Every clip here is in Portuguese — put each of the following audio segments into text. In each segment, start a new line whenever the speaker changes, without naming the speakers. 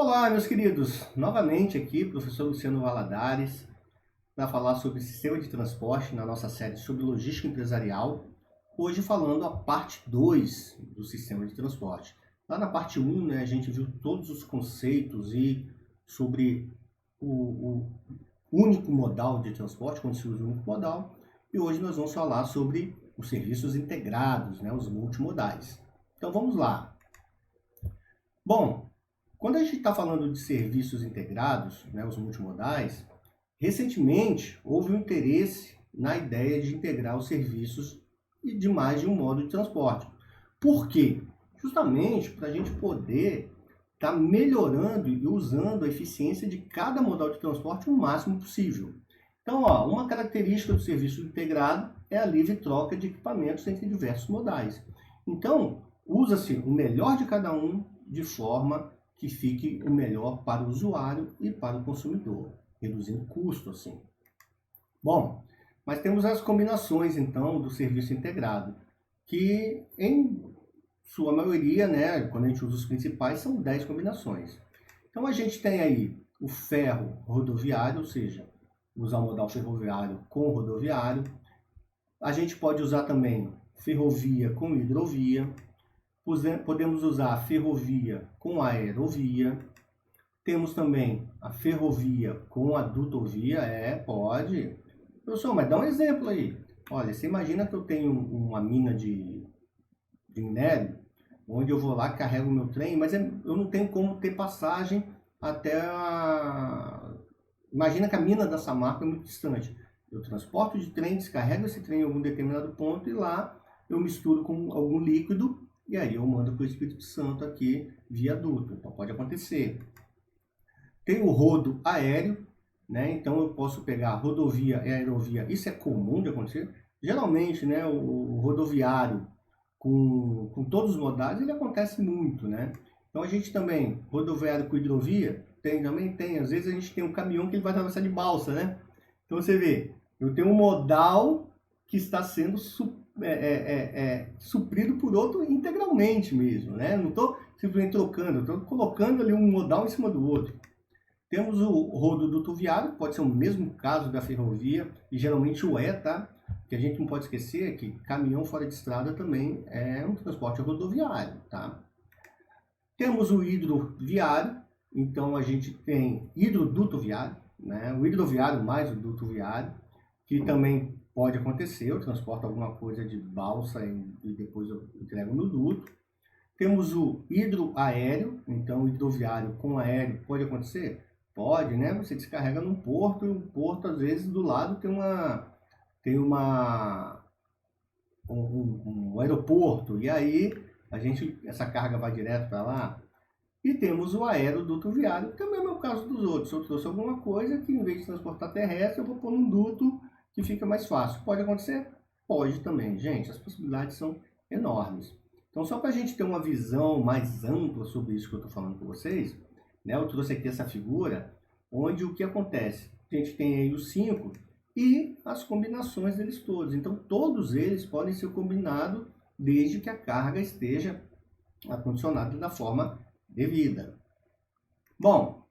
Olá, meus queridos. Novamente aqui, professor Luciano Valadares, para falar sobre sistema de transporte na nossa série sobre logística empresarial. Hoje falando a parte 2 do sistema de transporte. Lá na parte 1, a gente viu todos os conceitos e sobre o único modal de transporte, quando se usa o único modal. E hoje nós vamos falar sobre os serviços integrados, os multimodais. Então vamos lá. Bom, quando a gente está falando de serviços integrados, os multimodais, recentemente houve um interesse na ideia de integrar os serviços de mais de um modo de transporte. Por quê? Justamente para a gente poder estar melhorando e usando a eficiência de cada modal de transporte o máximo possível. Então, uma característica do serviço integrado é a livre troca de equipamentos entre diversos modais. Então, usa-se o melhor de cada um de forma que fique o melhor para o usuário e para o consumidor, reduzindo custo, assim. Bom, mas temos as combinações, então, do serviço integrado, que em sua maioria, quando a gente usa os principais, são 10 combinações. Então a gente tem aí o ferro rodoviário, ou seja, usar o modal ferroviário com rodoviário. A gente pode usar também ferrovia com hidrovia. Podemos usar a ferrovia com a aerovia. Temos também a ferrovia com a dutovia. Pode. Professor, mas dá um exemplo aí. Olha, você imagina que eu tenho uma mina de minério, onde eu vou lá, carrego o meu trem, mas eu não tenho como ter passagem até a... Imagina que a mina da Samarco é muito distante. Eu transporto de trem, descarrego esse trem em algum determinado ponto e lá eu misturo com algum líquido e aí eu mando para o Espírito Santo aqui via duto. Então pode acontecer. Tem o rodo aéreo, então eu posso pegar rodovia e aerovia. Isso é comum de acontecer. Geralmente, o rodoviário com todos os modais, ele acontece muito, Então a gente também, rodoviário com hidrovia, também tem. Às vezes a gente tem um caminhão que ele vai atravessar de balsa, Então você vê, eu tenho um modal que está sendo suprido por outro integralmente mesmo, Não estou simplesmente trocando, estou colocando ali um modal em cima do outro. Temos o rododuto viário, pode ser o mesmo caso da ferrovia, e geralmente o tá? Que a gente não pode esquecer que caminhão fora de estrada também é um transporte rodoviário, tá? Temos o hidroviário, então a gente tem hidroduto viário, O hidroviário mais o duto viário, que também pode acontecer, eu transporto alguma coisa de balsa e depois eu entrego no duto. Temos o hidroaéreo, então o hidroviário com aéreo pode acontecer? Pode, Você descarrega num porto e o porto, às vezes, do lado tem um aeroporto, e aí essa carga vai direto para lá. E temos o aeroduto viário, que também é o caso dos outros. Se eu trouxe alguma coisa que, em vez de transportar terrestre, eu vou pôr num duto que fica mais fácil. Pode acontecer? Pode também, gente. As possibilidades são enormes. Então, só para a gente ter uma visão mais ampla sobre isso que eu estou falando com vocês, eu trouxe aqui essa figura, onde o que acontece? A gente tem aí os 5 e as combinações deles todos. Então, todos eles podem ser combinados desde que a carga esteja acondicionada da forma devida. Bom,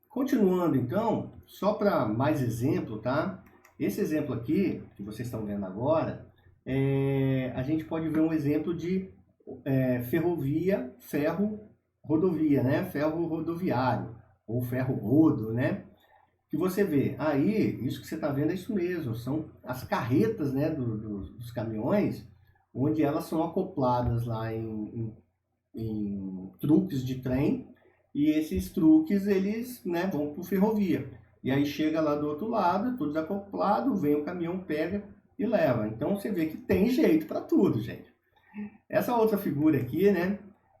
continuando então, só para mais exemplo, tá? Esse exemplo aqui, que vocês estão vendo agora, a gente pode ver um exemplo de ferrovia, ferro, rodovia, Ferro rodoviário, ou ferro rodo, Que você vê, aí, isso que você está vendo é isso mesmo, são as carretas, dos caminhões, onde elas são acopladas lá em truques de trem, e esses truques, eles vão para ferrovia. E aí chega lá do outro lado, tudo desacoplado, vem o caminhão, pega e leva. Então você vê que tem jeito para tudo, gente. Essa outra figura aqui,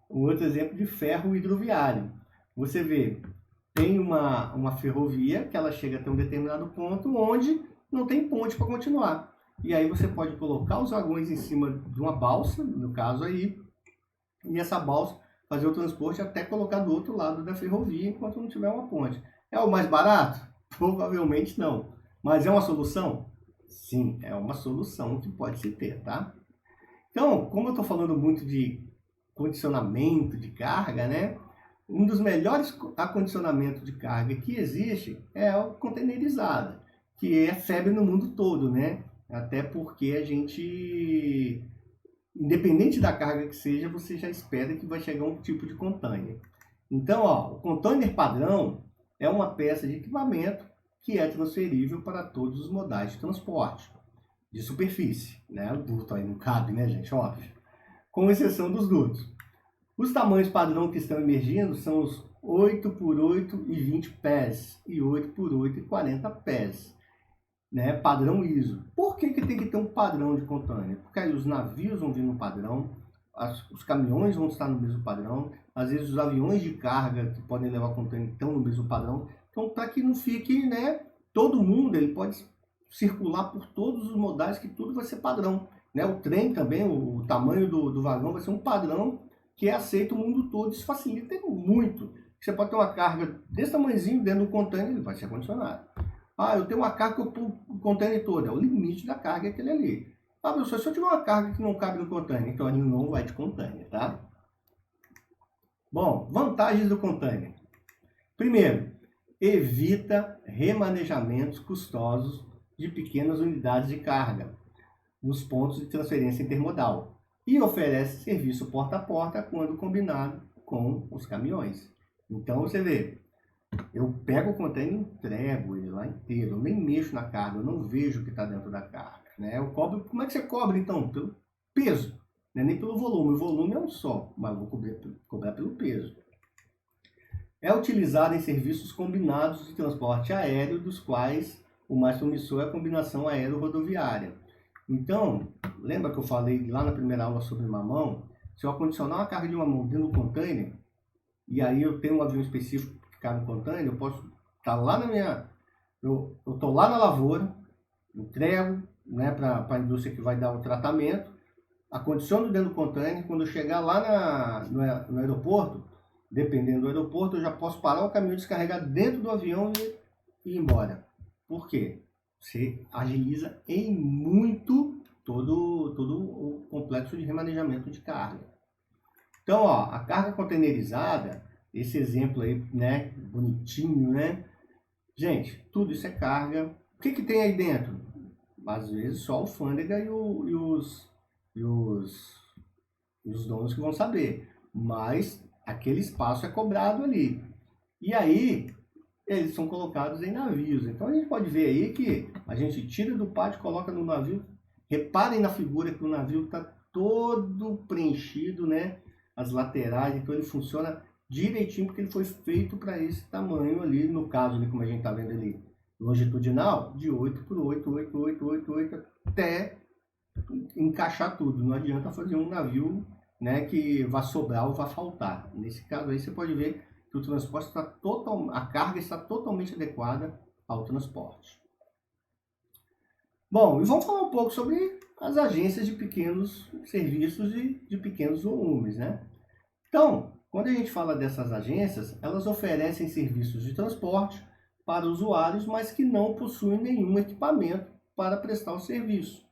um outro exemplo de ferro hidroviário. Você vê, tem uma ferrovia que ela chega até um determinado ponto onde não tem ponte para continuar. E aí você pode colocar os vagões em cima de uma balsa, no caso aí, e essa balsa fazer o transporte até colocar do outro lado da ferrovia enquanto não tiver uma ponte. É o mais barato? Provavelmente não. Mas é uma solução? Sim, é uma solução que pode se ter, tá? Então, como eu estou falando muito de condicionamento de carga, um dos melhores acondicionamentos de carga que existe é o containerizado, que é febre no mundo todo, né? Até porque a gente, independente da carga que seja, você já espera que vai chegar um tipo de container. Então, ó, o container padrão é uma peça de equipamento que é transferível para todos os modais de transporte de superfície, né? O duto aí não cabe, né, gente? Óbvio. Com exceção dos dutos. Os tamanhos padrão que estão emergindo são os 8 por 8 e 20 pés e 8 por 8 e 40 pés, né? Padrão ISO. Por que tem que ter um padrão de container? Porque aí os navios vão vir no padrão, os caminhões vão estar no mesmo padrão, às vezes os aviões de carga que podem levar container estão no mesmo padrão. Então, para que não fique, né? Todo mundo ele pode circular por todos os modais, que tudo vai ser padrão, né? O trem também, o tamanho do vagão vai ser um padrão que é aceito o mundo todo. Isso facilita muito. Você pode ter uma carga desse tamanhozinho dentro do container, ele vai ser condicionado. Ah, eu tenho uma carga que eu pulo o container todo. É o limite da carga aquele ali. Ah, professor, se eu tiver uma carga que não cabe no container, então ele não vai de container, tá? Bom, vantagens do container. Primeiro, evita remanejamentos custosos de pequenas unidades de carga nos pontos de transferência intermodal e oferece serviço porta a porta quando combinado com os caminhões. Então você vê, eu pego o container e entrego ele lá inteiro, eu nem mexo na carga, eu não vejo o que está dentro da carga, né? Eu cobro, como é que você cobra então? Pelo peso, né? Nem pelo volume. O volume é um só, mas eu vou cobrar pelo peso. É utilizado em serviços combinados de transporte aéreo, dos quais o mais promissor é a combinação aero-rodoviária. Então, lembra que eu falei lá na primeira aula sobre mamão? Se eu acondicionar uma carga de mamão dentro do container, e aí eu tenho um avião específico que cabe no container, eu posso estar lá na minha... Eu estou lá na lavoura, entrego, né, para a indústria que vai dar o tratamento, acondiciono dentro do container, quando eu chegar lá no aeroporto, dependendo do aeroporto, eu já posso parar o caminhão, descarregar dentro do avião e ir embora. Por quê? Você agiliza em muito todo o complexo de remanejamento de carga. Então, ó, a carga containerizada, esse exemplo aí, né, bonitinho, né? Gente, tudo isso é carga. O que tem aí dentro? Às vezes só a alfândega e os donos que vão saber. Mas aquele espaço é cobrado ali. E aí, eles são colocados em navios. Então a gente pode ver aí que a gente tira do pátio, coloca no navio. Reparem na figura que o navio está todo preenchido, né? As laterais, então ele funciona direitinho porque ele foi feito para esse tamanho ali, no caso ali, como a gente está vendo ali, longitudinal, de 8 por 8, 8, 8, 8, 8, até encaixar tudo. Não adianta fazer um navio, né, que vá sobrar ou vá faltar. Nesse caso aí você pode ver que o transporte está a carga está totalmente adequada ao transporte. Bom, e vamos falar um pouco sobre as agências de pequenos serviços e de pequenos volumes, né? Então, quando a gente fala dessas agências, elas oferecem serviços de transporte para usuários, mas que não possuem nenhum equipamento para prestar o serviço.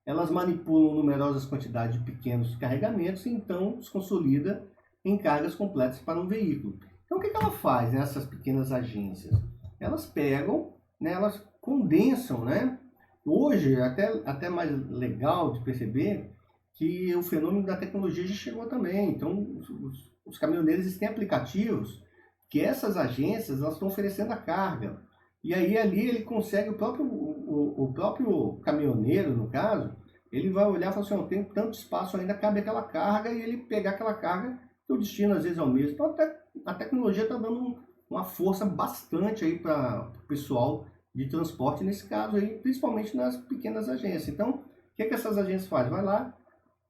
Elas manipulam numerosas quantidades de pequenos carregamentos e então os consolida em cargas completas para um veículo. Então, o que ela faz, nessas pequenas agências? Elas pegam, né, elas condensam, né? Hoje, até mais legal de perceber que o fenômeno da tecnologia já chegou também. Então, os caminhoneiros têm aplicativos que essas agências elas estão oferecendo a carga. E aí ali ele consegue, o próprio caminhoneiro, no caso, ele vai olhar e falar assim, eu tenho tanto espaço ainda, cabe aquela carga, e ele pegar aquela carga, que o destino às vezes é o mesmo. Então a tecnologia está dando uma força bastante aí para o pessoal de transporte, nesse caso aí, principalmente nas pequenas agências. Então, o que essas agências fazem? Vai lá,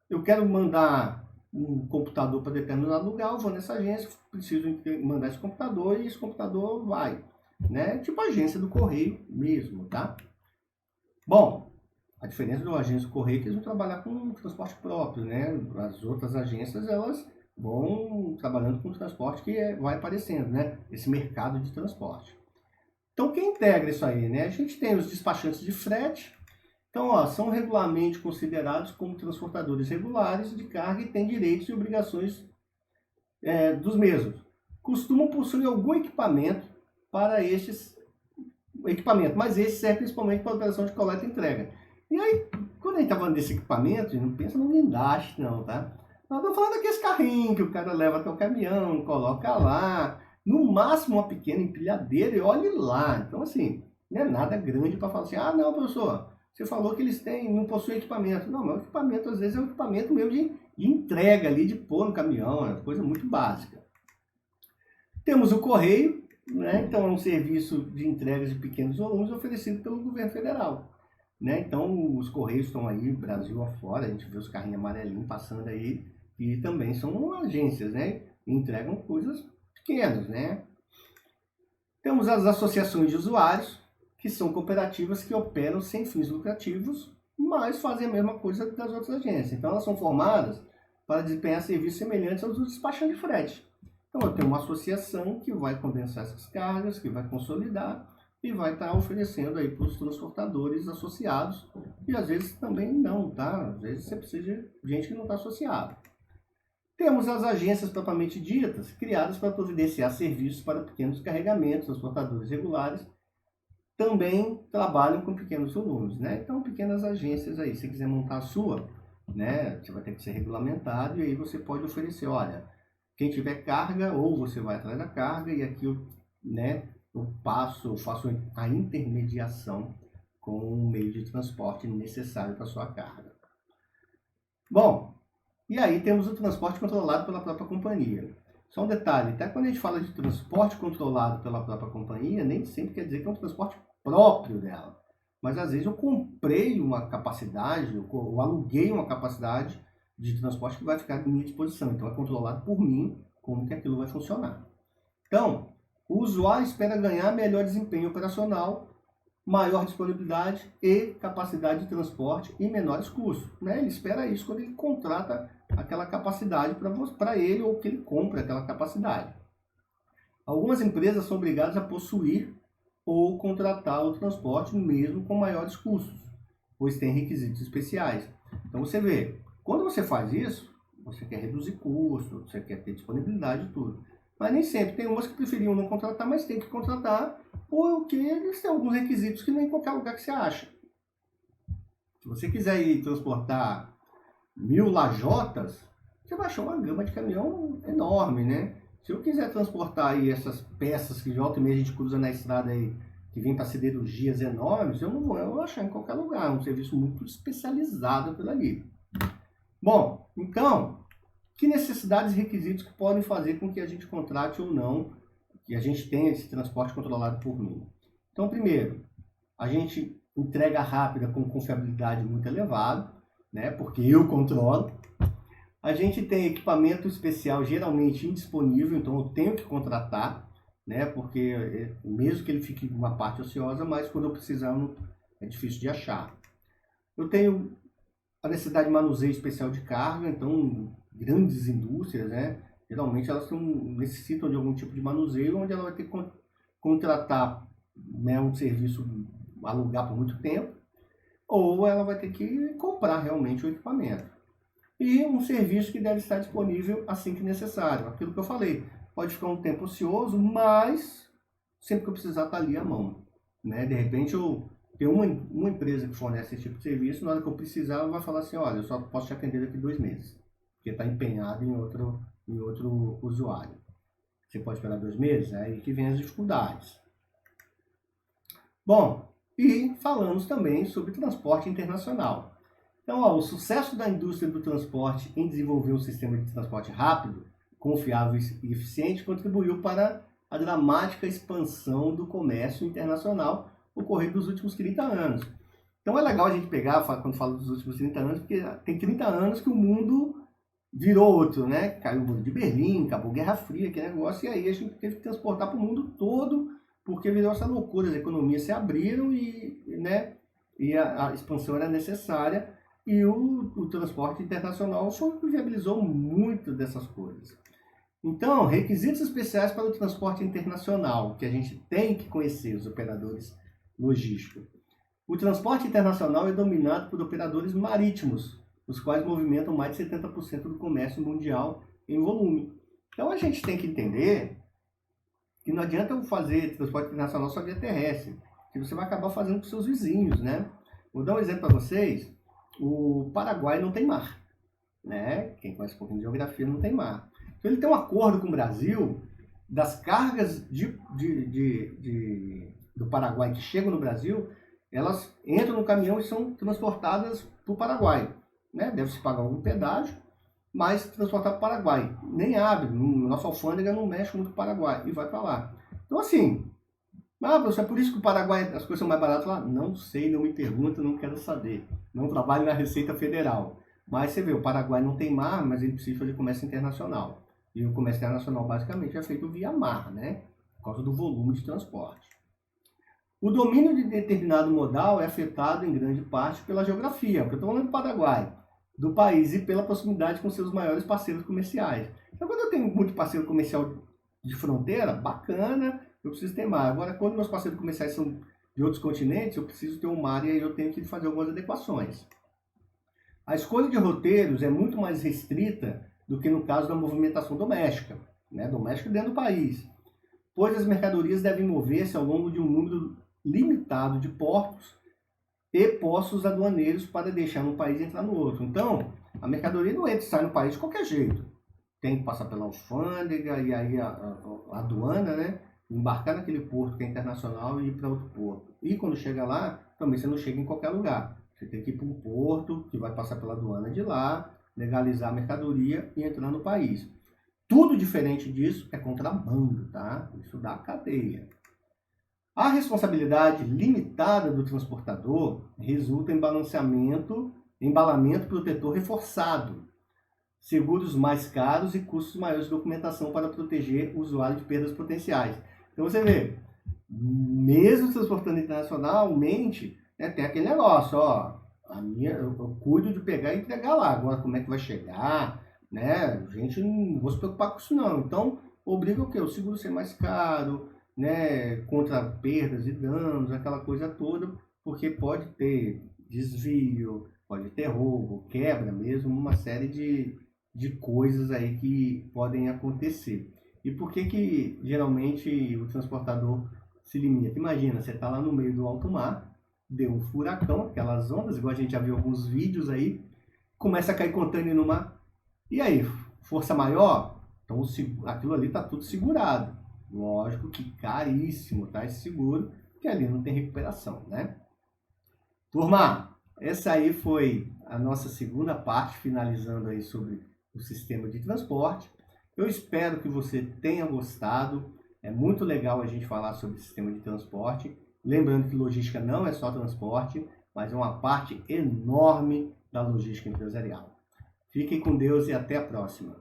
eu quero mandar um computador para determinado lugar, eu vou nessa agência, preciso mandar esse computador e esse computador vai, né? Tipo a agência do correio mesmo, tá? Bom, a diferença da agência do correio é que eles vão trabalhar com transporte próprio, né? As outras agências, elas vão trabalhando com transporte que vai aparecendo, né? Esse mercado de transporte. Então, quem integra isso aí, né? A gente tem os despachantes de frete. Então, ó, são regularmente considerados como transportadores regulares de carga e têm direitos e obrigações dos mesmos. costumam possuir algum equipamento para estes equipamentos, mas esse serve principalmente para a operação de coleta e entrega. E aí, quando a gente está falando desse equipamento, a gente não pensa no guindaste, não, tá? Nós estamos falando daqueles carrinhos que o cara leva até o caminhão, coloca lá, no máximo uma pequena empilhadeira e olhe lá. Então, assim, não é nada grande para falar assim, ah, não, professor, você falou que eles não possuem equipamento. Não, mas o equipamento, às vezes, é um equipamento mesmo de entrega ali, de pôr no caminhão, é coisa muito básica. Temos o correio, né? Então, é um serviço de entregas de pequenos volumes oferecido pelo governo federal. Né? Então, os correios estão aí, Brasil afora, a gente vê os carrinhos amarelinhos passando aí, e também são agências, né? E entregam coisas pequenas, né? Temos as associações de usuários, que são cooperativas que operam sem fins lucrativos, mas fazem a mesma coisa das outras agências. Então, elas são formadas para desempenhar serviços semelhantes aos dos despachantes de frete. Então, eu tenho uma associação que vai condensar essas cargas, que vai consolidar e vai estar oferecendo aí para os transportadores associados, e às vezes também não, tá? Às vezes você precisa de gente que não está associada. Temos as agências propriamente ditas, criadas para providenciar serviços para pequenos carregamentos, transportadores regulares, também trabalham com pequenos volumes, né? Então, pequenas agências aí, se quiser montar a sua, né, você vai ter que ser regulamentado, e aí você pode oferecer, olha, quem tiver carga, ou você vai atrás da carga, e aqui eu faço a intermediação com o meio de transporte necessário para a sua carga. Bom, e aí temos o transporte controlado pela própria companhia. Só um detalhe, até quando a gente fala de transporte controlado pela própria companhia, nem sempre quer dizer que é um transporte próprio dela. Mas às vezes eu comprei uma capacidade, eu aluguei uma capacidade de transporte que vai ficar à minha disposição. Então é controlado por mim como que aquilo vai funcionar. Então, o usuário espera ganhar melhor desempenho operacional, maior disponibilidade e capacidade de transporte e menores custos. Né? Ele espera isso quando ele contrata aquela capacidade para ele, ou que ele compra aquela capacidade. Algumas empresas são obrigadas a possuir ou contratar o transporte mesmo com maiores custos, pois tem requisitos especiais. Então você vê, quando você faz isso, você quer reduzir custo, você quer ter disponibilidade e tudo. Mas nem sempre. Tem umas que preferiam não contratar, mas tem que contratar, porque eles têm alguns requisitos que nem em qualquer lugar que você acha. Se você quiser ir transportar 1000 lajotas, você vai achar uma gama de caminhão enorme, né? Se eu quiser transportar aí essas peças que de volta e meia a gente cruza na estrada aí, que vem para siderurgias enormes, eu vou achar em qualquer lugar. É um serviço muito especializado pelo ali. Bom, então, que necessidades e requisitos que podem fazer com que a gente contrate ou não, que a gente tenha esse transporte controlado por mim? Então, primeiro, a gente entrega rápida com confiabilidade muito elevada, né, porque eu controlo. A gente tem equipamento especial geralmente indisponível, então eu tenho que contratar, né, porque mesmo que ele fique uma parte ociosa, mas quando eu precisar é difícil de achar. Eu tenho a necessidade de manuseio especial de carga, então grandes indústrias, né, geralmente elas necessitam de algum tipo de manuseio, onde ela vai ter que contratar, né, um serviço, alugar por muito tempo, ou ela vai ter que comprar realmente o equipamento. E um serviço que deve estar disponível assim que necessário. Aquilo que eu falei, pode ficar um tempo ocioso, mas sempre que eu precisar está ali à mão. Né? De repente eu tenho uma empresa que fornece esse tipo de serviço, na hora que eu precisar ela vai falar assim, olha, eu só posso te atender daqui 2 meses, porque está empenhado em outro usuário. Você pode esperar 2 meses? É aí que vem as dificuldades. Bom, e falamos também sobre transporte internacional. Então, o sucesso da indústria do transporte em desenvolver um sistema de transporte rápido, confiável e eficiente contribuiu para a dramática expansão do comércio internacional ocorrido nos últimos 30 anos. Então é legal a gente pegar, quando fala dos últimos 30 anos, porque tem 30 anos que o mundo virou outro, né? Caiu o muro de Berlim, acabou a Guerra Fria, aquele negócio, e aí a gente teve que transportar para o mundo todo, porque virou essa loucura, as economias se abriram e a expansão era necessária, e o transporte internacional viabilizou muito dessas coisas. Então, requisitos especiais para o transporte internacional, que a gente tem que conhecer, os operadores logísticos. O transporte internacional é dominado por operadores marítimos, os quais movimentam mais de 70% do comércio mundial em volume. Então, a gente tem que entender que não adianta eu fazer transporte internacional só via terrestre, que você vai acabar fazendo com seus vizinhos, né? Vou dar um exemplo para vocês. O Paraguai não tem mar, né? Quem conhece um pouquinho de geografia não tem mar. Então ele tem um acordo com o Brasil das cargas do Paraguai que chegam no Brasil, elas entram no caminhão e são transportadas para o Paraguai, né? Deve-se pagar algum pedágio, mas transportar para o Paraguai. Nem abre, nossa alfândega não mexe muito com o Paraguai e vai para lá. Então assim, professor, é por isso que o Paraguai as coisas são mais baratas lá? Não sei, não me pergunta, não quero saber. Não trabalho na Receita Federal. Mas você vê, o Paraguai não tem mar, mas ele precisa de comércio internacional. E o comércio internacional basicamente é feito via mar, né? Por causa do volume de transporte. O domínio de determinado modal é afetado em grande parte pela geografia, porque eu estou falando do Paraguai, do país, e pela proximidade com seus maiores parceiros comerciais. Então, quando eu tenho muito parceiro comercial de fronteira, bacana, eu preciso ter mar. Agora, quando meus parceiros comerciais são de outros continentes, eu preciso ter um mar e aí eu tenho que fazer algumas adequações. A escolha de roteiros é muito mais restrita do que no caso da movimentação doméstica, né? Doméstica dentro do país, pois as mercadorias devem mover-se ao longo de um número limitado de portos e postos aduaneiros para deixar um país e entrar no outro. Então, a mercadoria não entra e sai no país de qualquer jeito. Tem que passar pela alfândega e aí a aduana, né? Embarcar naquele porto que é internacional e ir para outro porto. E quando chega lá, também você não chega em qualquer lugar. Você tem que ir para um porto que vai passar pela aduana de lá, legalizar a mercadoria e entrar no país. Tudo diferente disso é contrabando, tá? Isso dá cadeia. A responsabilidade limitada do transportador resulta em embalamento protetor reforçado, seguros mais caros e custos maiores de documentação para proteger o usuário de perdas potenciais. Então você vê, mesmo transportando internacionalmente, né, tem aquele negócio, ó, eu cuido de pegar e entregar lá, agora como é que vai chegar, né? A gente não vou se preocupar com isso não. Então obriga o quê? O seguro ser mais caro, né, contra perdas e danos, aquela coisa toda, porque pode ter desvio, pode ter roubo, quebra mesmo, uma série de coisas aí que podem acontecer. E por que geralmente o transportador se limita? Imagina, você está lá no meio do alto mar, deu um furacão, aquelas ondas, igual a gente já viu alguns vídeos aí, começa a cair contêiner no mar, e aí, força maior? Então aquilo ali está tudo segurado. Lógico que caríssimo, tá? Esse seguro, que ali não tem recuperação, né? Turma, essa aí foi a nossa segunda parte, finalizando aí sobre o sistema de transporte. Eu espero que você tenha gostado. É muito legal a gente falar sobre o sistema de transporte. Lembrando que logística não é só transporte, mas é uma parte enorme da logística empresarial. Fiquem com Deus e até a próxima.